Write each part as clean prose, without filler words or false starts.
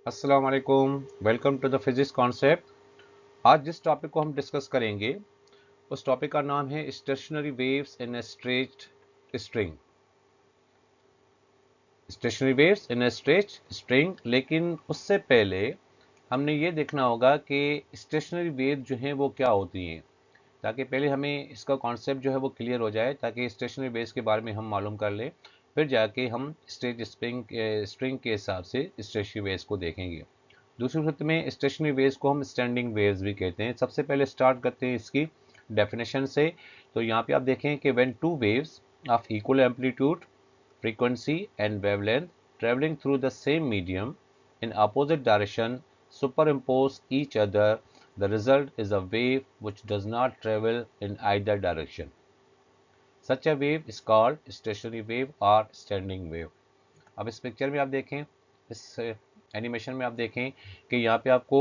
अस्सलाम वालेकुम। Welcome to the physics concept. आज जिस टॉपिक को हम डिस्कस करेंगे उस टॉपिक का नाम है stationery waves in a straight string. Stationery waves in a straight string. लेकिन उससे पहले हमने ये देखना होगा कि स्टेशनरी वेव जो हैं वो क्या होती हैं, ताकि पहले हमें इसका कॉन्सेप्ट जो है वो क्लियर हो जाए, ताकि स्टेशनरी वेव्स के बारे में हम मालूम कर लें। फिर जाके हम स्ट्रेट स्ट्रिंग के हिसाब से स्टेशनरी वेव्स को देखेंगे। दूसरी सूरत में स्टेशनरी वेव्स को हम स्टैंडिंग वेव्स भी कहते हैं। सबसे पहले स्टार्ट करते हैं इसकी डेफिनेशन से। तो यहाँ पे आप देखें कि when two waves of equal amplitude, frequency and wavelength traveling through the same medium in opposite direction superimpose each other, the result is a wave which does not travel in either direction. Such a wave is called stationary wave or standing wave. अब इस picture में आप देखें, इस animation में आप देखें कि यहाँ पे आपको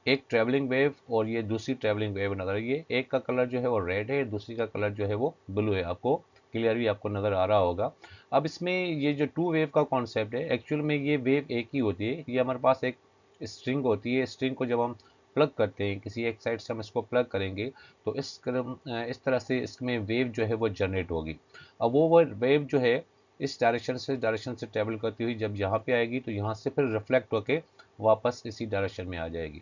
एक ट्रैवलिंग वेव और ये दूसरी ट्रैवलिंग वेव नजर आ रही है। एक का कलर जो है वो रेड है, दूसरी का कलर जो है वो ब्लू है। आपको क्लियरली आपको नज़र आ रहा होगा। अब इसमें ये जो टू वेव का कॉन्सेप्ट है, एक्चुअल में ये वेव एक ही होती है। ये हमारे पास एक स्ट्रिंग होती है। स्ट्रिंग को जब हम प्लग करते हैं, किसी एक साइड से हम इसको प्लग करेंगे तो इस तरह से इसमें वेव जो है वो जनरेट होगी। अब वो वेव जो है इस डायरेक्शन से ट्रेवल करती हुई जब यहाँ पे आएगी तो यहाँ से फिर रिफ्लेक्ट होके वापस इसी डायरेक्शन में आ जाएगी।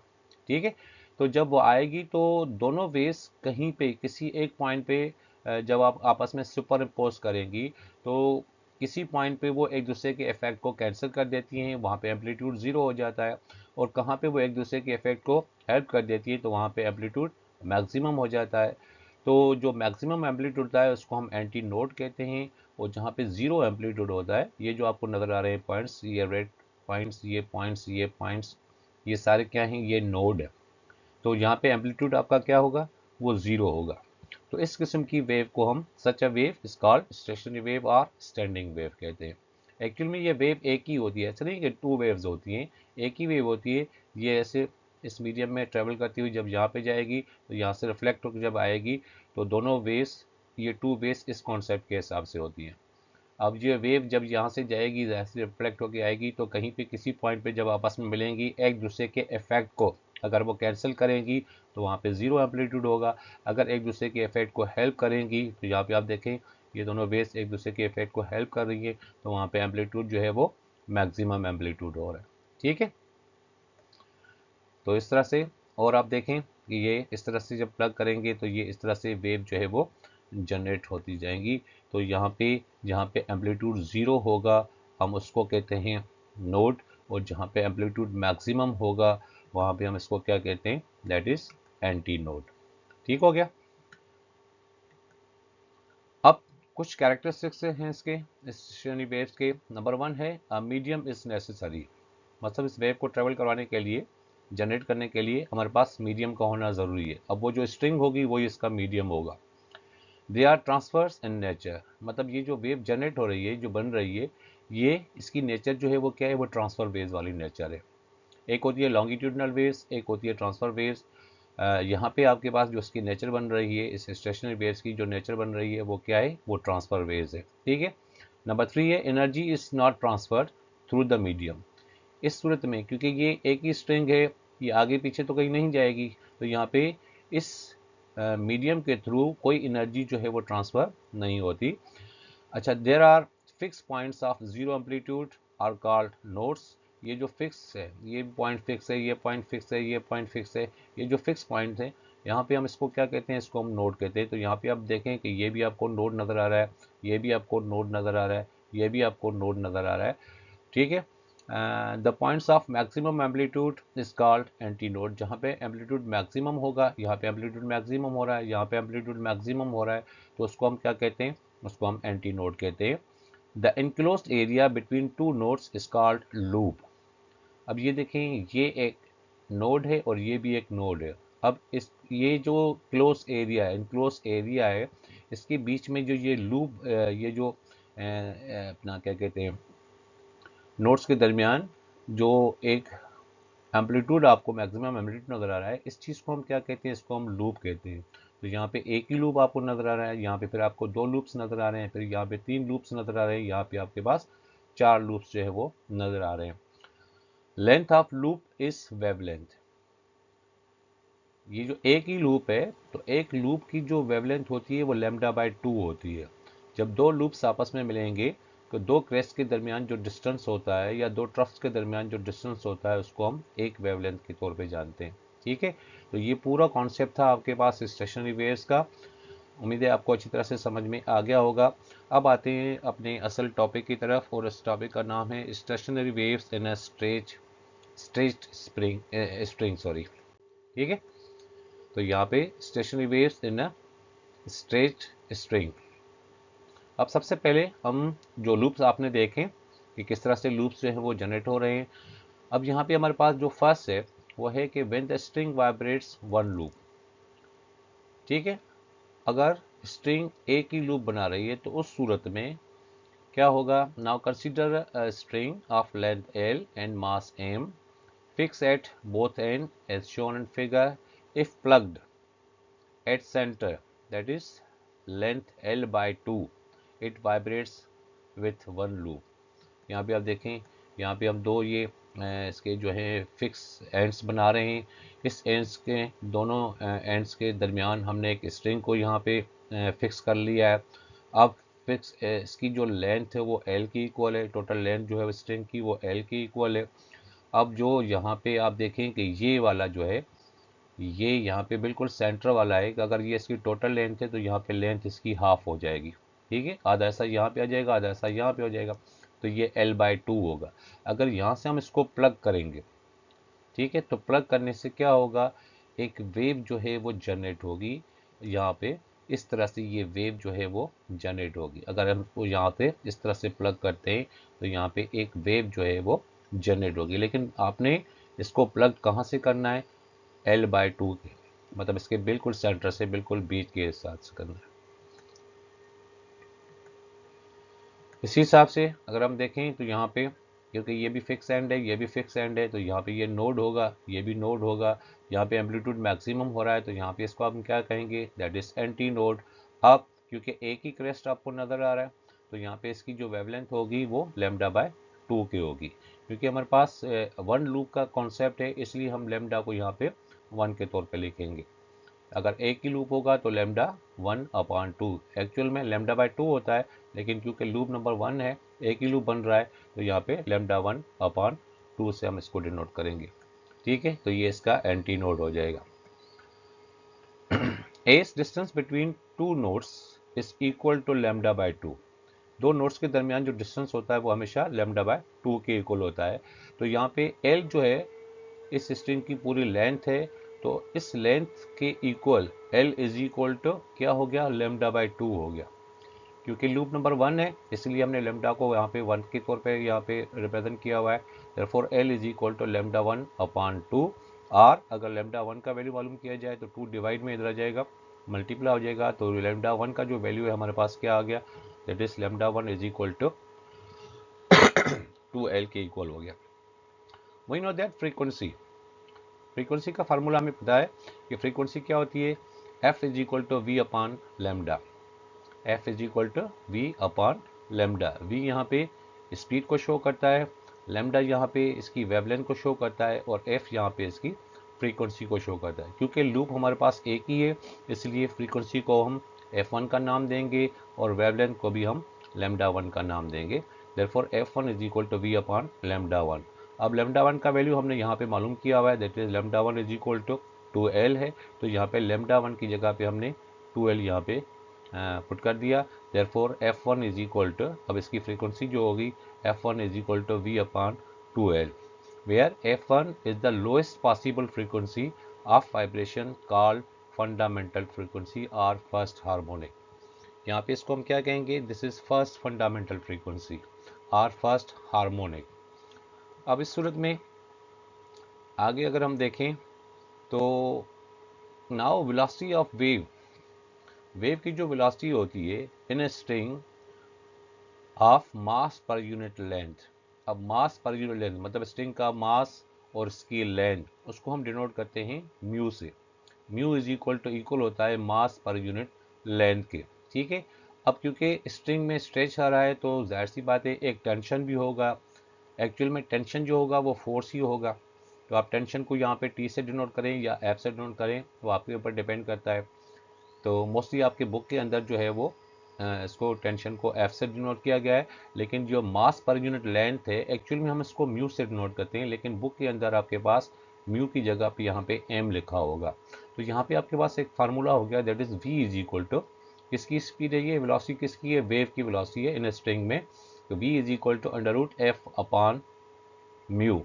ठीक है। तो जब वो आएगी तो दोनों वेव्स कहीं पे किसी एक पॉइंट पे जब आप आपस में सुपर इम्पोज करेंगी तो किसी पॉइंट पे वो एक दूसरे के इफेक्ट को कैंसिल कर देती हैं, वहाँ पे एम्पलीट्यूड ज़ीरो हो जाता है। और कहाँ पे वो एक दूसरे के इफेक्ट को हेल्प कर देती है तो वहाँ पे एम्पलीट्यूड मैक्सिमम हो जाता है। तो जो मैक्सिमम एम्पलीट्यूड होता है उसको हम एंटी नोड कहते हैं। और जहाँ पे ज़ीरो एम्पलीट्यूड होता है, ये जो आपको नज़र आ रहे हैं पॉइंट्स, ये रेड पॉइंट्स, ये पॉइंट्स, ये पॉइंट्स, ये सारे क्या हैं, ये नोड है। तो यहाँ पे एम्पलीट्यूड आपका क्या होगा, वो ज़ीरो होगा। तो इस किस्म की वेव को हम such a wave is called stationary wave और स्टैंडिंग वेव कहते हैं। एक्चुअल में ये वेव एक ही होती है, ऐसा नहीं कि टू वेव्स होती हैं, एक ही वेव होती है। ये ऐसे इस मीडियम में ट्रेवल करती हुई जब यहाँ पे जाएगी तो यहाँ से रिफ्लेक्ट होकर जब आएगी तो दोनों वेव्स, ये टू वेव्स इस कॉन्सेप्ट के हिसाब से होती हैं। अब ये वेव जब यहाँ से जाएगी, जैसे रिफ्लेक्ट होकर आएगी तो कहीं पे किसी पॉइंट पे जब आपस में मिलेंगी, एक दूसरे के इफेक्ट को अगर वो कैंसिल करेंगी तो वहाँ पे ज़ीरो एम्पलीट्यूड होगा। अगर एक दूसरे के इफेक्ट को हेल्प करेंगी तो यहाँ पे आप देखें ये दोनों वेव्स एक दूसरे के इफेक्ट को हेल्प कर रही है तो वहाँ पे एम्पलीट्यूड जो है वो मैक्सिमम एम्पलीट्यूड हो रहा है। ठीक है। तो इस तरह से, और आप देखें कि ये इस तरह से जब प्लग करेंगे तो ये इस तरह से वेव जो है वो जनरेट होती जाएंगी। तो यहाँ पे जहाँ पे एम्पलीट्यूड ज़ीरो होगा हम उसको कहते हैं नोड, और जहाँ पे एम्पलीट्यूड मैक्सिमम होगा वहाँ पे हम इसको क्या कहते हैं, दैट इज एंटी नोड। ठीक हो गया। अब कुछ कैरेक्टरिस्टिक्स हैं इसके स्टेशनरी वेव्स के। नंबर वन है मीडियम इज नेसेसरी। मतलब इस वेव को ट्रेवल करवाने के लिए, जनरेट करने के लिए हमारे पास मीडियम का होना ज़रूरी है। अब वो जो स्ट्रिंग होगी वही इसका मीडियम होगा। They are transverse in nature. मतलब ये जो वेव जनरेट हो रही है, जो बन रही है, ये इसकी नेचर जो है वो क्या है, वो ट्रांसफर वेव्स वाली नेचर है। एक होती है लॉन्गिट्यूडनल वेव्स, एक होती है ट्रांसफर वेव्स। यहाँ पे आपके पास जो इसकी नेचर बन रही है, इस स्टेशनरी वेव्स की जो नेचर बन रही है वो क्या है, वो ट्रांसफर वेव्स है। ठीक है। नंबर थ्री है energy is not transferred through the medium. इस सूरत में क्योंकि ये एक ही स्ट्रिंग है, ये आगे पीछे तो कहीं नहीं जाएगी, तो यहाँ पे इस मीडियम के थ्रू कोई एनर्जी जो है वो ट्रांसफ़र नहीं होती। अच्छा, there are fix points of zero amplitude are called nodes. ये जो फिक्स है, ये पॉइंट फिक्स है, ये पॉइंट फिक्स है, ये पॉइंट फिक्स है, ये जो फिक्स पॉइंट है यहाँ पे हम इसको क्या कहते हैं, इसको हम नोड कहते हैं। तो यहाँ पे आप देखें कि ये भी आपको नोड नज़र आ रहा है, ये भी आपको नोड नज़र आ रहा है, ये भी आपको नोड नज़र आ रहा है। ठीक है। The points of maximum amplitude is called anti node. जहाँ पे एम्पलीट्यूड मैक्सिमम होगा, यहाँ पे एम्पलीट्यूड मैक्सिमम हो रहा है, यहाँ पे एम्पलीट्यूड मैक्सिमम हो रहा है, तो उसको हम क्या कहते हैं, उसको हम एंटी नोड कहते हैं। The enclosed area between two nodes is called loop. अब ये देखें, ये एक नोड है और ये भी एक नोड है। अब इस ये जो क्लोज एरिया है, इनक्लोज एरिया है, इसके बीच में जो ये लूप, ये जो अपना क्या कहते हैं, नोड्स के दरमियान जो एक एम्पलीट्यूड आपको मैक्सिमम एम्पलीट्यूड नज़र आ रहा है, इस चीज़ को हम क्या कहते हैं, इसको हम लूप कहते हैं। तो यहाँ पे एक ही लूप आपको नज़र आ रहा है, यहाँ पे फिर आपको दो लूप्स नज़र आ रहे हैं, फिर यहाँ पे तीन लूप्स नज़र आ रहे हैं, यहाँ पे आपके पास चार लूप्स जो है वो नज़र आ रहे हैं। Length of loop is wavelength. ये जो एक ही लूप है, तो एक लूप की जो वेवलेंथ होती है वो λ/2 होती है। जब दो लूप्स आपस में मिलेंगे तो दो क्रेस्ट के दरमियान जो डिस्टेंस होता है या दो ट्रफ्स के दरमियान जो डिस्टेंस होता है उसको हम एक वेवलेंथ के तौर पे जानते हैं। ठीक है, तो ये पूरा कॉन्सेप्ट था आपके पास स्टेशनरी वेव्स का। उम्मीद है आपको अच्छी तरह से समझ में आ गया होगा। अब आते हैं अपने असल टॉपिक की तरफ, और इस टॉपिक का नाम है stationery waves in a straight string sorry. ठीक है, तो यहाँ पे stationery waves in a straight string. अब सबसे पहले हम जो लूप्स आपने देखे कि किस तरह से लूप्स जो है वो जनरेट हो रहे हैं। अब यहाँ पे हमारे पास जो फर्स्ट है वो है कि when the string vibrates one loop. ठीक है, अगर स्ट्रिंग एक ही लूप बना रही है तो उस सूरत में क्या होगा। Now consider a string of length L and mass m fix at both end as shown in figure. If plucked at center, that is length L/2, it vibrates with one loop। यहाँ पे आप देखें, यहाँ पे हम दो ये इसके जो है फिक्स एंड्स बना रहे हैं। इस एंड्स के दोनों एंड्स के दरमियान हमने एक स्ट्रिंग को यहाँ पे फिक्स कर लिया है। अब फिक्स इसकी जो लेंथ है वो L की इक्वल है, टोटल लेंथ जो है स्ट्रिंग की वो L की इक्वल है। अब जो यहाँ पे आप देखें कि ये वाला जो है ये यहाँ पे बिल्कुल सेंटर वाला है कि अगर ये इसकी टोटल लेंथ है तो यहाँ पे लेंथ इसकी हाफ हो जाएगी। ठीक है, आधा ऐसा यहाँ पे आ जाएगा, आधा ऐसा यहाँ पे हो जाएगा, तो ये L/2 होगा। अगर यहाँ से हम इसको प्लग करेंगे, ठीक है, तो प्लग करने से क्या होगा, एक वेव जो है वो जनरेट होगी यहाँ पे। इस तरह से ये वेव जो है वो जनरेट होगी। अगर हम इसको यहाँ पे इस तरह से प्लग करते हैं तो यहाँ पे एक वेव जो है वो जनरेट होगी। लेकिन आपने इसको प्लग कहाँ से करना है, L/2 के, मतलब इसके बिल्कुल सेंटर से बिल्कुल बीच के साथ से करना है। इसी हिसाब से अगर हम देखें तो यहाँ पे क्योंकि ये भी फिक्स एंड है, ये भी फिक्स एंड है, तो यहाँ पे ये नोड होगा, ये भी नोड होगा। यहाँ पे एम्पलीट्यूड मैक्सिमम हो रहा है तो यहाँ पे इसको हम क्या कहेंगे, दैट इज एंटी नोड। अब क्योंकि एक ही क्रेस्ट आपको नजर आ रहा है तो यहाँ पे इसकी जो वेवलेंथ होगी वो λ/2 की होगी। क्योंकि हमारे पास वन लूप का कॉन्सेप्ट है, इसलिए हम लेमडा को यहाँ पे 1 के तौर पे लिखेंगे। अगर एक ही लूप होगा तो λ1/2, एक्चुअल में λ/2 होता है, लेकिन क्योंकि लूप नंबर 1 है, एक ही लूप बन रहा है, तो यहाँ पे λ1/2 से हम इसको डिनोट करेंगे। ठीक है, तो ये इसका एंटी नोड हो जाएगा। As distance between two nodes is equal to λ/2। दो नोड्स के दरमियान जो डिस्टेंस होता है वो हमेशा λ/2 के इक्वल होता है। तो यहाँ पे L जो है इस स्ट्रिंग की पूरी लेंथ है, तो इस लेंथ के equal L is equal to क्या हो गया, λ/2 हो गया। क्योंकि लूप नंबर 1 है इसलिए हमने लेमडा को यहाँ पे 1 के तौर पे यहाँ पे रिप्रेजेंट किया हुआ है। Therefore L is equal to λ1/2। और अगर λ1 का वैल्यू मालूम किया जाए तो 2 डिवाइड में इधर आ जाएगा, मल्टीप्लाई हो जाएगा, तो λ1 का जो वैल्यू है हमारे पास क्या आ गया, that is λ1 is equal to 2L के इक्वल हो गया। वी नो दैट फ्रीक्वेंसी का फार्मूला हमें पता है कि फ्रीक्वेंसी क्या होती है, F is equal to we upon lambda. F is equal to we upon lambda. V यहाँ पे स्पीड को शो करता है, लेमडा यहाँ पे इसकी वेवलेंथ को शो करता है, और F यहाँ पे इसकी फ्रीक्वेंसी को शो करता है। क्योंकि लूप हमारे पास एक ही है इसलिए फ्रीक्वेंसी को हम F1 का नाम देंगे और वेवलेंथ को भी हम λ1 का नाम देंगे। Therefore F1 is equal to we upon λ1। अब λ1 का वैल्यू हमने यहाँ पे मालूम किया हुआ है, that is λ1 is equal to 2L है, तो यहाँ पे λ1 की जगह पे हमने 2L यहाँ पे पुट कर दिया। Therefore F1 is equal to, अब इसकी फ्रीक्वेंसी जो होगी F1 is equal to we upon 2L, where F1 is the lowest possible frequency of vibration called fundamental frequency और फर्स्ट हार्मोनिक। यहाँ पे इसको हम क्या कहेंगे, this is first fundamental frequency और फर्स्ट हार्मोनिक। अब इस सूरत में आगे अगर हम देखें तो नाउ वेलोसिटी ऑफ वेव की जो वेलोसिटी होती है इन a string of mass per unit length. अब मास पर यूनिट लेंथ मतलब स्ट्रिंग का मास और इसकी लेंथ, उसको हम डिनोट करते हैं म्यू से। म्यू इज इक्वल होता है मास पर यूनिट लेंथ के। ठीक है, अब क्योंकि स्ट्रिंग में स्ट्रेच आ रहा है तो जाहिर सी बात है एक टेंशन भी होगा, एक्चुअल में टेंशन जो होगा वो फोर्स ही होगा। तो आप टेंशन को यहाँ पे टी से डिनोट करें या एफ से डिनोट करें, वो आपके ऊपर डिपेंड करता है। तो मोस्टली आपके बुक के अंदर जो है वो इसको टेंशन को एफ से डिनोट किया गया है, लेकिन जो मास पर यूनिट लेंथ है एक्चुअल में हम इसको म्यू से डिनोट करते हैं, लेकिन बुक के अंदर आपके पास म्यू की जगह पे यहाँ पे एम लिखा होगा। तो यहाँ पे आपके पास एक फार्मूला हो गया, that is v is equal to, किसकी स्पीड है ये, वेलोसिटी किसकी है, वेव की वेलोसिटी है इन स्ट्रिंग में। तो v is equal to under root F upon mu,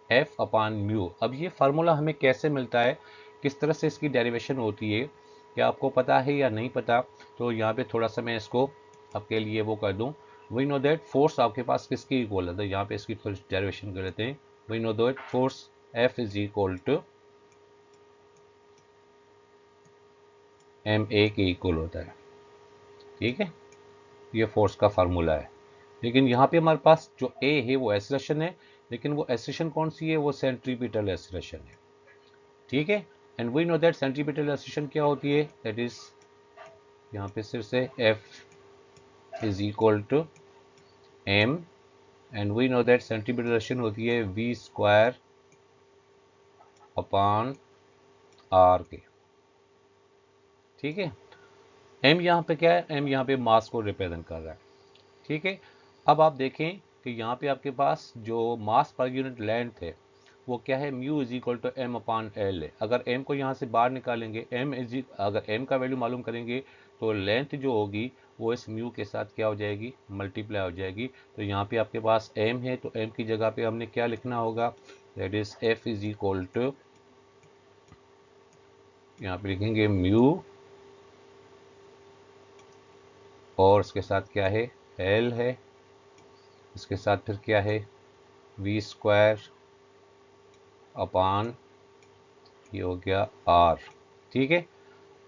F upon mu. अब ये फार्मूला हमें कैसे मिलता है, किस तरह से इसकी डेरिवेशन होती है, क्या आपको पता है या नहीं पता? तो यहाँ पे थोड़ा सा मैं इसको आपके लिए वो कर दूं। वी नो दैट फोर्स आपके पास किसकी इक्वल है, तो यहाँ पे इसकी थोड़ी डेरिवेशन कर लेते हैं। We know that force F is equal to m a के इक्वल होता है। ठीक है, ये फोर्स का फार्मूला है। लेकिन यहाँ पे हमारे पास जो ए है वो एक्सेलरेशन है, लेकिन वो एक्सेलरेशन कौन सी है, वो सेंट्रीपिटल एक्सेलरेशन है। ठीक है, and we know that centripetal acceleration क्या होती है, दैट इज यहाँ पे सिर्फ से F is equal to M, and we know that centripetal acceleration होती है वी स्क्वायर अपॉन आर के। ठीक है, एम यहाँ पे क्या है, एम यहाँ पे मास को रिप्रेजेंट कर रहा है। ठीक है, अब आप देखें कि यहाँ पे आपके पास जो मास पर यूनिट लेंथ है वो क्या है, mu is equal to M upon L है। अगर एम को यहाँ से बाहर निकालेंगे, अगर एम का वैल्यू मालूम करेंगे तो लेंथ जो होगी वो इस म्यू के साथ क्या हो जाएगी, मल्टीप्लाई हो जाएगी। तो यहाँ पे आपके पास एम है, तो एम की जगह पे हमने क्या लिखना होगा, that is F is equal to, यहाँ पे लिखेंगे म्यू और इसके साथ क्या है, एल है, इसके साथ फिर क्या है, वी स्क्वायर अपॉन, ये हो गया आर। ठीक है,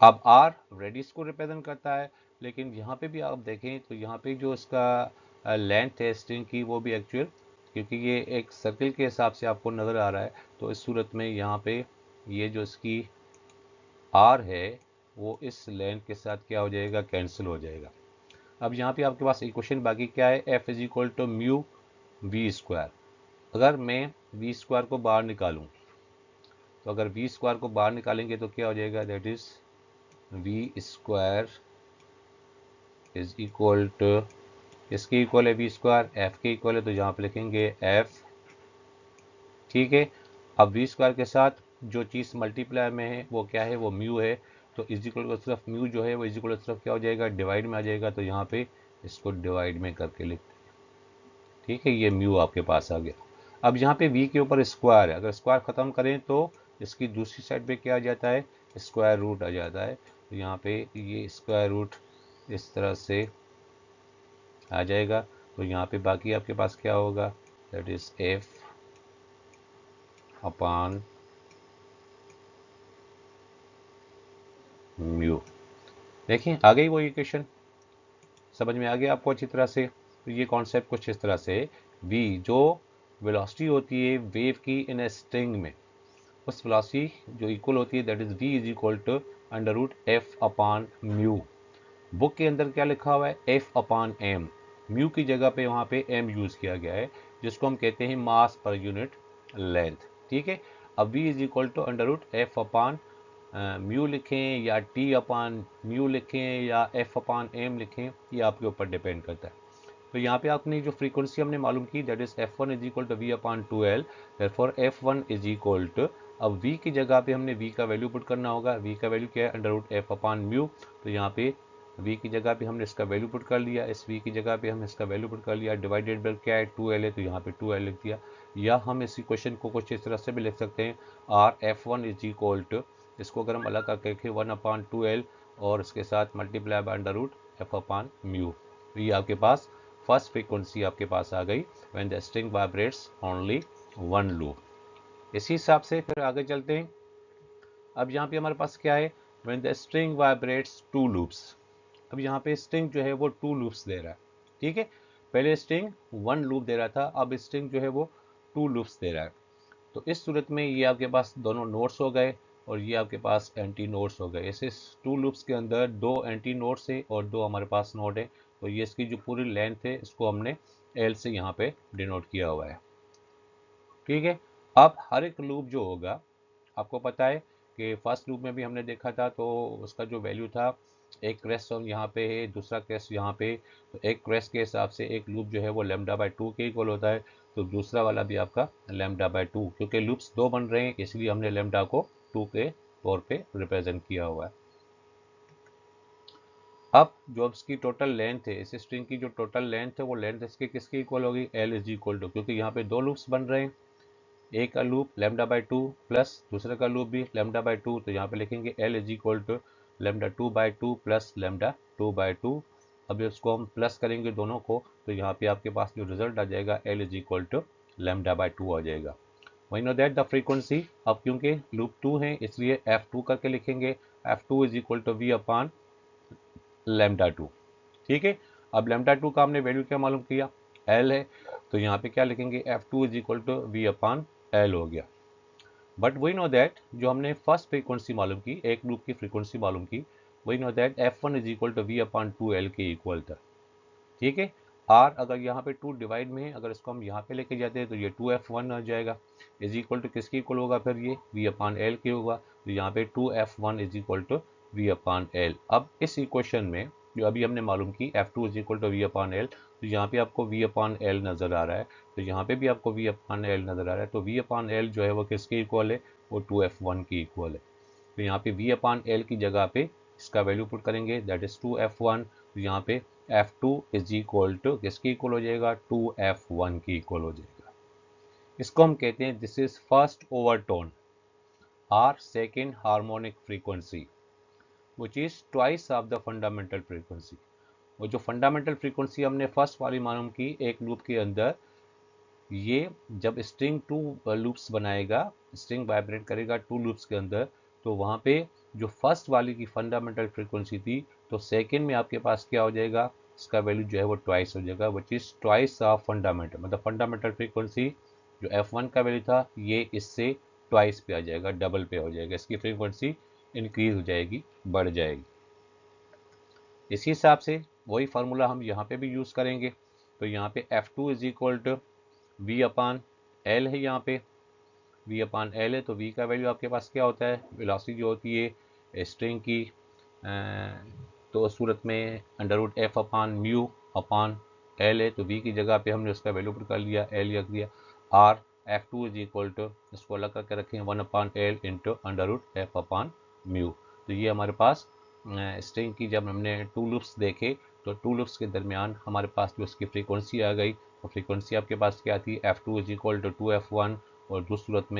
अब आर रेडियस को रिप्रेजेंट करता है, लेकिन यहाँ पे भी आप देखें तो यहाँ पे जो इसका लेंथ है स्ट्रिंग की वो भी एक्चुअल, क्योंकि ये एक सर्किल के हिसाब से आपको नज़र आ रहा है, तो इस सूरत में यहाँ पे ये जो इसकी आर है वो इस लेंथ के साथ क्या हो जाएगा, कैंसिल हो जाएगा। अब यहाँ पे आपके पास इक्वेशन बाकी क्या है, F is equal to mu V square. अगर मैं वी स्क्वायर को बाहर निकालूं, तो अगर वी स्क्वायर को बाहर निकालेंगे तो क्या हो जाएगा, that is V square is equal to, इसके इक्वल है वी स्क्वायर, एफ के इक्वल है, तो यहाँ पे लिखेंगे एफ। ठीक है, अब वी स्क्वायर के साथ जो चीज़ मल्टीप्लाई में है वो क्या है, वो म्यू है, तो इज इक्वल को सिर्फ म्यू जो है वो इज इक्वल सिर्फ क्या हो जाएगा, डिवाइड में आ जाएगा, तो यहाँ पे इसको डिवाइड में करके लिखते हैं। ठीक है, ये म्यू आपके पास आ गया। अब यहाँ पे वी के ऊपर स्क्वायर है, अगर स्क्वायर ख़त्म करें तो इसकी दूसरी साइड पे क्या आ जाता है, स्क्वायर रूट आ जाता है। तो यहाँ पे ये स्क्वायर रूट इस तरह से आ जाएगा, तो यहाँ पे बाकी आपके पास क्या होगा, that is F upon mu. देखिए आ गई वो इक्वेशन, समझ में आ गया आपको अच्छी तरह से। तो ये कॉन्सेप्ट कुछ इस तरह से, v जो वेलोसिटी होती है वेव की इन ए स्ट्रिंग में, उस वेलोसिटी जो इक्वल होती है that is v is equal to under root F upon mu. Book के अंदर क्या लिखा हुआ है, एफ अपॉन एम, म्यू की जगह पे वहाँ पे एम यूज़ किया गया है, जिसको हम कहते हैं मास पर यूनिट लेंथ। ठीक है, अब v is equal to under root F upon mu लिखें या टी अपॉन म्यू लिखें या एफ अपॉन एम लिखें, ये आपके ऊपर डिपेंड करता है। तो यहाँ पे आपने जो फ्रीक्वेंसी हमने मालूम की that is F1 is equal to we upon 2L, therefore F1 is equal to, अब v की जगह पे हमने v का वैल्यू पुट करना होगा, v का वैल्यू क्या है, under root F upon mu. तो यहाँ पे v की जगह पे हमने इसका वैल्यू पुट कर लिया, इस v की जगह पे हमने इसका वैल्यू पुट कर लिया, डिवाइडेड बाय क्या है 2L है, तो यहाँ पे 2L लिख दिया। या हम इस इक्वेशन को कुछ इस तरह से भी लिख सकते हैं, are F1 is equal to, इसको अगर हम अलग करके लिखें 1 अपॉन 2L और इसके साथ multiply by under root F upon mu. ये आपके पास फर्स्ट फ्रीक्वेंसी आपके पास आ गई when the string vibrates only one loop. इसी हिसाब से फिर आगे चलते हैं। अब यहाँ पे हमारे पास क्या है, when the string vibrates to loops. अब यहाँ पे स्ट्रिंग जो है वो टू लूप्स दे रहा है। ठीक है, पहले स्ट्रिंग वन लूप दे रहा था, अब स्ट्रिंग जो है वो टू लूप्स दे रहा है। तो इस सूरत में ये आपके पास दोनों नोड्स हो गए और ये आपके पास एंटी नोड्स हो गए। ऐसे टू लूप्स के अंदर दो एंटी नोड्स है और दो हमारे पास नोड है, तो ये इसकी जो पूरी लेंथ है इसको हमने एल से यहाँ पे डिनोट किया हुआ है। ठीक है, अब हर एक लूप जो होगा, आपको पता है कि फर्स्ट लूप में भी हमने देखा था, तो उसका जो वैल्यू था, एक क्रेस्ट और यहाँ पे है, दूसरा क्रेस्ट यहाँ पे, तो एक क्रेस्ट के हिसाब से एक लूप जो है वो लैम्डा बाय 2 के इक्वल होता है, तो दूसरा वाला भी आपका लैम्डा बाय 2, क्योंकि लूप्स दो बन रहे हैं इसलिए हमने लैम्डा को 2 के तौर पे रिप्रेजेंट किया हुआ है। अब जो इसकी टोटल लेंथ है, इस स्ट्रिंग की जो टोटल लेंथ है, वो लेंथ इसकी किसकी इक्वल होगी, एल इज इक्वल टू, क्योंकि यहाँ पे दो लूप्स बन रहे हैं, एक का लूप लैम्डा बाय 2 प्लस दूसरे का लूप भी लैम्डा बाय 2, तो यहाँ पे लिखेंगे L is equal to lambda 2 by 2 plus lambda 2 by 2। अब इसको हम प्लस करेंगे दोनों को, तो यहाँ पे आपके पास जो रिजल्ट आ जाएगा L is equal to lambda by 2 आ जाएगा। We know that the frequency, अब क्योंकि लूप 2 है इसलिए F2 करके लिखेंगे, F2 is equal to V upon lambda 2। ठीक है, अब लैम्डा 2 का हमने वैल्यू क्या मालूम किया, एल है, तो यहाँ पे क्या लिखेंगे, F2 is equal to V upon L हो गया। बट वी नो दैट जो हमने फर्स्ट फ्रीक्वेंसी मालूम की, एक लूप की फ्रीक्वेंसी मालूम की, we know that F1 is equal to V upon 2L के इक्वल था। ठीक है, आर अगर यहाँ पे 2 डिवाइड में है, अगर इसको हम यहाँ पे लेके जाते हैं तो ये 2F1 आ जाएगा, इज इक्वल टू किसके इक्वल होगा, फिर ये वी अपान एल के होगा, तो यहाँ पे 2F1 is equal to V upon L. अब इस इक्वेशन में जो अभी हमने मालूम की F2 is equal to V upon L, तो यहाँ पे आपको वी अपान एल नज़र आ रहा है, तो यहाँ पे भी आपको वी अपान एल नज़र आ रहा है, तो वी अपान एल जो है वो किसके इक्वल है, वो 2F1 की इक्वल है। तो यहाँ पे वी अपान एल की जगह पे इसका वैल्यू पुट करेंगे, दैट इज 2F1, तो यहाँ पे F2 इज इक्वल टू किसकी इक्वल हो जाएगा, 2F1 की इक्वल हो जाएगा। इसको हम कहते हैं दिस इज फर्स्ट ओवरटोन और second harmonic frequency which is twice of the fundamental frequency. वो जो फंडामेंटल फ्रीक्वेंसी हमने फर्स्ट वाली मालूम की एक लूप के अंदर, ये जब स्ट्रिंग 2 लूप्स बनाएगा, स्ट्रिंग वाइब्रेट करेगा 2 लूप्स के अंदर, तो वहाँ पे जो फर्स्ट वाली की फंडामेंटल फ्रीक्वेंसी थी, तो सेकेंड में आपके पास क्या हो जाएगा, इसका वैल्यू जो है वो ट्वाइस हो जाएगा, which is twice of fundamental, मतलब फंडामेंटल फ्रीक्वेंसी जो F1 का वैल्यू था ये इससे ट्वाइस पे आ जाएगा, डबल पे हो जाएगा, इसकी फ्रीक्वेंसी इंक्रीज हो जाएगी, बढ़ जाएगी। इसी हिसाब से वही फार्मूला हम यहाँ पे भी यूज़ करेंगे, तो यहाँ पे F2 is equal to V upon L है, यहाँ पे वी अपान एल है, तो वी का वैल्यू आपके पास क्या होता है, वेलोसिटी जो होती है स्ट्रिंग की, तो उस सूरत में under root F upon mu अपान एल है, तो वी की जगह पे हमने उसका वैल्यू पुट कर लिया, एल रख दिया। Are F2 is equal to, इसको अलग करके रखें, 1 upon L into under root F upon mu. तो ये हमारे पास स्ट्रिंग की जब हमने 2 लूप्स देखे, तो 2 लूप्स के दरमियान हमारे पास जो उसकी फ्रीक्वेंसी आ गई, तो फ्रीक्वेंसी आपके पास क्या थी, F2 is equal to 2F1, और उस सूरत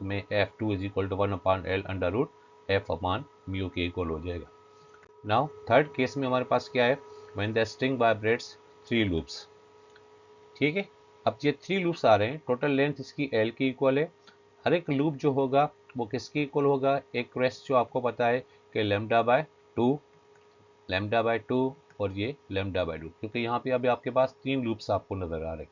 में F2 is equal to 1 upon L under root F upon mu के इक्वल हो जाएगा। नाउ थर्ड केस में हमारे पास क्या है, when the string vibrates 3 loops. ठीक है, अब ये 3 लूप्स आ रहे हैं, टोटल लेंथ इसकी एल की इक्वल है, हर एक लूप जो होगा वो किसकी इक्वल होगा, एक क्रेस्ट जो आपको पता है कि लैम्डा बाय 2, लैम्डा बाय 2 और ये लैम्डा बाय 2, क्योंकि यहाँ पे अभी आपके पास 3 लूप्स आपको नजर आ रहे हैं,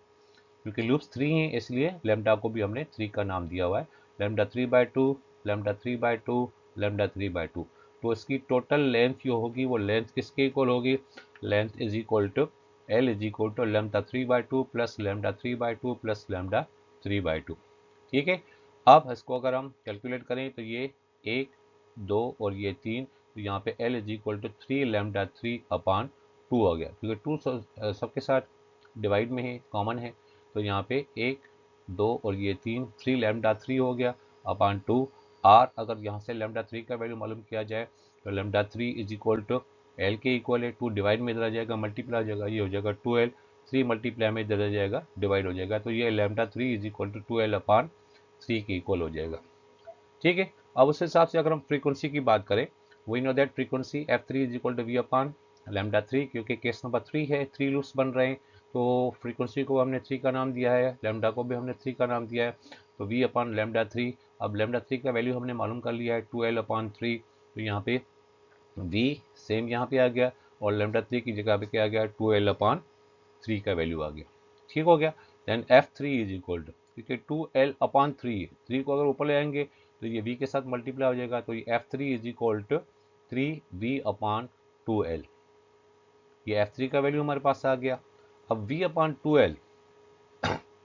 क्योंकि लूप्स 3 हैं इसलिए लैम्डा को भी हमने 3 का नाम दिया हुआ है, lambda 3 by 2, lambda 3 by 2, lambda 3 by 2। तो इसकी टोटल लेंथ जो होगी वो लेंथ किसके इक्वल होगी, length is equal to L is equal to lambda 3 by 2 plus lambda 3 by 2 plus lambda 3 by 2। ठीक है, अब इसको अगर हम कैलकुलेट करें तो ये 1, 2 और ये 3, तो यहाँ पे L is equal to 3 lambda 3 upon 2 हो गया, क्योंकि 2 सबके साथ डिवाइड में है, कॉमन है, तो यहाँ पे 1, 2 और ये 3, 3 लैम्डा 3 हो गया अपान 2। आर अगर यहाँ से लैम्डा 3 का वैल्यू मालूम किया जाए, तो lambda 3 is equal to L के इक्वल है, 2 डिवाइड में इधर आ जाएगा, मल्टीप्लाई आ जाएगा, ये हो जाएगा 2L, 3 मल्टीप्लाई में इधर आ जाएगा, डिवाइड हो जाएगा, तो ये lambda 3 is equal to 2L upon 3 के इक्वल हो जाएगा। ठीक है, अब उस हिसाब से अगर हम फ्रीक्वेंसी की बात करें, we know that frequency F3 is equal to V upon lambda 3, क्योंकि केस नंबर 3 है, 3 लूप्स बन रहे हैं, तो फ्रीक्वेंसी को हमने 3 का नाम दिया है, लैम्डा को भी हमने 3 का नाम दिया है, तो वी अपान लैम्डा 3। अब लैम्डा 3 का वैल्यू हमने मालूम कर लिया है 2L अपान 3, तो यहाँ पे वी सेम यहाँ पे आ गया, और लैम्डा 3 की जगह पे क्या आ गया, 2L अपान 3 का वैल्यू आ गया। ठीक हो गया, then F3 is equal to, क्योंकि 2L अपान 3 है, 3 को अगर ऊपर ले आएंगे तो ये V के साथ मल्टीप्लाई हो जाएगा, तो ये F3 is equal to 3V upon 2L, ये F3 का वैल्यू हमारे पास आ गया। अब v अपॉन 2l,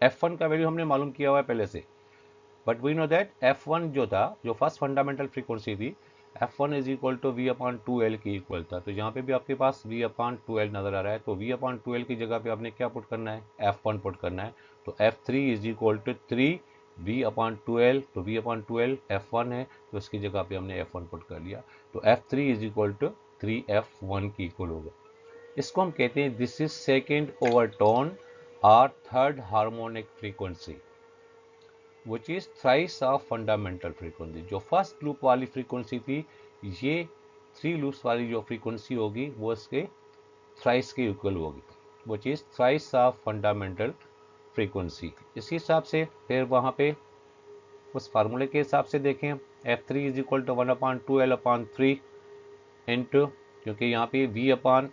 f1 का वैल्यू हमने मालूम किया हुआ है पहले से, but we know that f1 जो था, जो फर्स्ट फंडामेंटल फ्रीक्वेंसी थी, f1 is equal to v upon 2l की इक्वल था। तो यहाँ पे भी आपके पास v अपॉन 2l नजर आ रहा है, तो v अपॉन 2l की जगह पे आपने क्या पुट करना है, f1 पुट करना है। तो f3 is equal to 3 v upon 2l, तो v अपॉन 2l f1 है, तो इसकी जगह पे हमने f1 पुट कर लिया, तो f3 is equal to 3f1 की इक्वल होगा। इसको हम कहते हैं दिस इज सेकेंड ओवरटोन और third harmonic frequency which is thrice of fundamental frequency. जो फर्स्ट लूप वाली फ्रीक्वेंसी थी, ये 3 लूप्स वाली जो फ्रीक्वेंसी होगी वो इसके थ्राइस के इक्वल होगी, which is thrice of fundamental frequency. इसी हिसाब से फिर वहाँ पे उस फार्मूले के हिसाब से देखें, f3 is equal to 1 upon 2l upon 3 into, क्योंकि यहाँ पे v अपॉन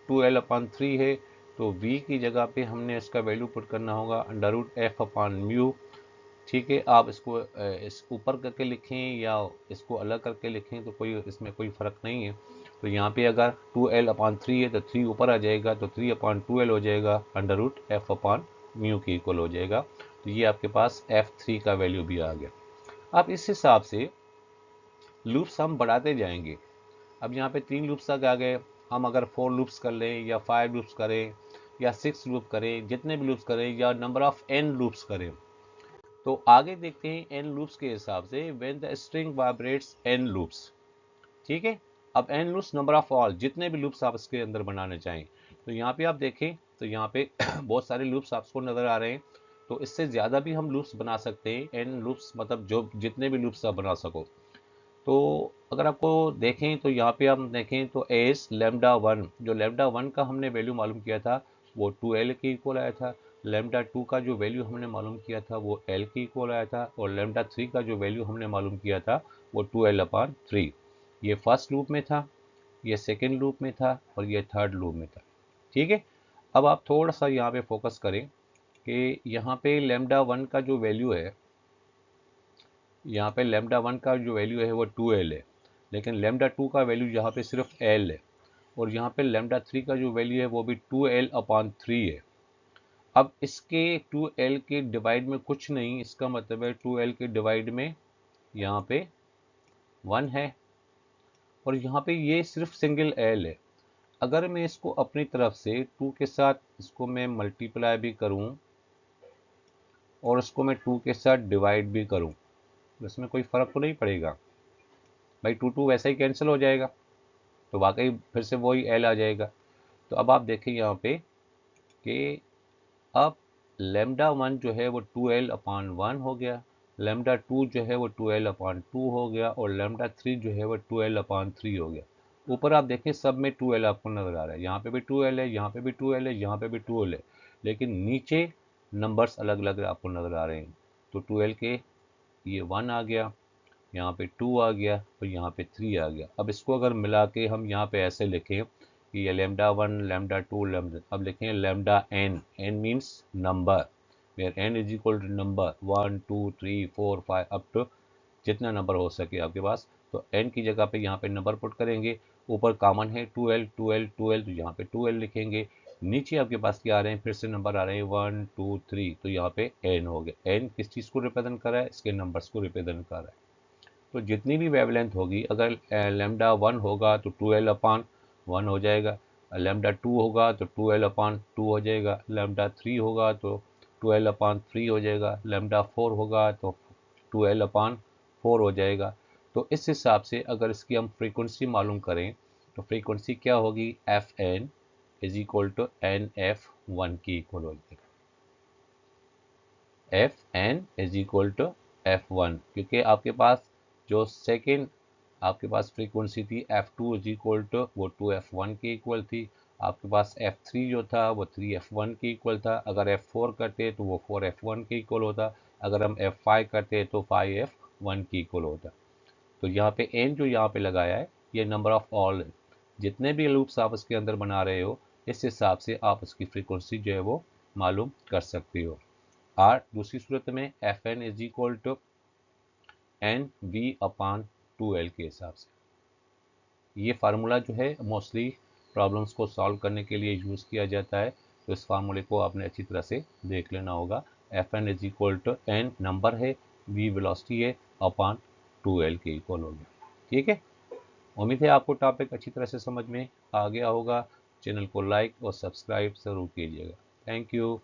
2l अपॉन 3 है, तो v की जगह पे हमने इसका वैल्यू पुट करना होगा under root f upon mu. ठीक है, आप इसको इस ऊपर करके लिखें या इसको अलग करके लिखें तो कोई इसमें कोई फ़र्क नहीं है। तो यहाँ पे अगर 2l अपॉन 3 है तो 3 ऊपर आ जाएगा, तो 3 अपॉन 2l हो जाएगा, under root f upon mu के इक्वल हो जाएगा। तो ये आपके पास f3 का वैल्यू भी आ गया। अब इस हिसाब से लूप्स हम बढ़ाते जाएंगे। अब यहाँ पे 3 लूप्स तक आ गए, हम अगर 4 लूप्स कर लें या 5 लूप्स करें या 6 लूप करें, जितने भी लूप्स करें या नंबर ऑफ n लूप्स करें, तो आगे देखते हैं n लूप्स के हिसाब से when the string vibrates n loops. ठीक है, अब n loops number of all, जितने भी लूप्स आप इसके अंदर बनाने चाहें। तो यहाँ पे आप देखें तो यहाँ पे बहुत सारे लूप्स आपको नजर आ रहे हैं, तो इससे ज़्यादा भी हम लूप्स बना सकते हैं, n लूप्स मतलब जो जितने भी लूप्स आप बना सको। तो अगर आपको देखें तो यहाँ पे हम देखें तो एस लेमडा वन, जो लेमडा वन का हमने वैल्यू मालूम किया था वो 2l के इक्वल आया था। लेमडा टू का जो वैल्यू हमने मालूम किया था वो l के इक्वल आया था, और लेमडा थ्री का जो वैल्यू हमने मालूम किया था वो 2l अपॉन 3। ये फर्स्ट लूप में था, ये सेकेंड लूप में था, और ये थर्ड लूप में था। ठीक है, अब आप थोड़ा सा यहाँ पे फोकस करें कि यहाँ पे लेमडा वन का जो वैल्यू है, यहाँ पे लेमडा वन का जो वैल्यू है वो 2l है, लेकिन लेमडा टू का वैल्यू यहाँ पे सिर्फ l है, और यहाँ पे लेमडा थ्री का जो वैल्यू है वो भी 2l अपॉन 3 है। अब इसके 2l के डिवाइड में कुछ नहीं, इसका मतलब है 2l के डिवाइड में यहाँ पे 1 है, और यहाँ पे ये सिर्फ सिंगल l है। अगर मैं इसको अपनी तरफ से 2 के साथ इसको मैं मल्टीप्लाई भी करूँ और इसको मैं 2 के साथ डिवाइड भी करूँ, तो इसमें कोई फ़र्क तो नहीं पड़ेगा भाई, 2 वैसे ही कैंसिल हो जाएगा, तो वाकई फिर से वही एल आ जाएगा। तो अब आप देखें यहाँ पे कि अब लेमडा वन जो है वो 2l अपॉन 1 हो गया, लेमडा टू जो है वो 2l अपॉन 2 हो गया, और लेमडा थ्री जो है वो 2l अपॉन 3 हो गया। ऊपर आप देखें सब में 2l आपको नज़र आ रहा है, यहाँ पे भी 2l है, यहाँ पे भी 2l है, यहाँ पे भी 2l है, लेकिन नीचे नंबर्स अलग अलग आपको नज़र आ रहे हैं। तो 2l के ये 1 आ गया, यहाँ पे 2 आ गया, और यहाँ पे 3 आ गया। अब इसको अगर मिला के हम यहाँ पे ऐसे लिखें कि ये lambda one, lambda two, lambda, अब लिखें lambda N, N means number, where N is equal to number 1 2 3 4 5 up to जितना नंबर हो सके आपके पास। तो एन की जगह पे यहाँ पे नंबर पुट करेंगे, ऊपर कॉमन है 2l 2l 2l, तो यहाँ पे 2l लिखेंगे। नीचे आपके पास क्या आ रहे हैं, फिर से नंबर आ रहे हैं 1 2 3, तो यहाँ पे एन हो गया। एन किस चीज़ को रिप्रेजेंट कर रहा है, इसके नंबर्स को रिप्रेजेंट कर रहा है। तो जितनी भी वेवलेंथ होगी, अगर लेमडा वन होगा तो 2l अपॉन 1 हो जाएगा, लेमडा टू होगा तो 2l अपॉन 2 हो जाएगा, लेमडा थ्री होगा तो 2l अपॉन 3 हो जाएगा, लेमडा फोर होगा तो 2l अपॉन 4 हो जाएगा। तो इस हिसाब से अगर इसकी हम फ्रीक्वेंसी मालूम करें तो फ्रीक्वेंसी क्या होगी, F N is equal to N F one की इक्वल हो जाएगा, F N is equal to F one, क्योंकि आपके पास जो सेकेंड आपके पास फ्रीक्वेंसी थी F two is equal to वो 2f1 के इक्वल थी, आपके पास f3 जो था वो 3f1 के इक्वल था, अगर f4 करते तो वो 4f1 के इक्वल होता, अगर हम f5 करते तो 5f1 के इक्वल होता। तो यहाँ पे n जो यहाँ पे लगाया है ये नंबर ऑफ ऑल है, जितने भी लूप्स आप इसके अंदर बना रहे हो इस हिसाब से आप इसकी फ्रीक्वेंसी जो है वो मालूम कर सकते हो। और दूसरी सूरत में F N is equal to N V upon 2l के हिसाब से। ये फार्मूला जो है मोस्टली प्रॉब्लम्स को सॉल्व करने के लिए यूज़ किया जाता है। तो इस फार्मूले को आपने अच्छी तरह से देख लेना होगा। Fn is equal to n number है, v वेलोसिटी है, अपॉन 2l के इक्वल हो गया। ठीक है, उम्मीद है आपको टॉपिक अच्छी तरह से समझ में आ गया होगा। चैनल को लाइक और सब्सक्राइब ज़रूर कीजिएगा। Thank you.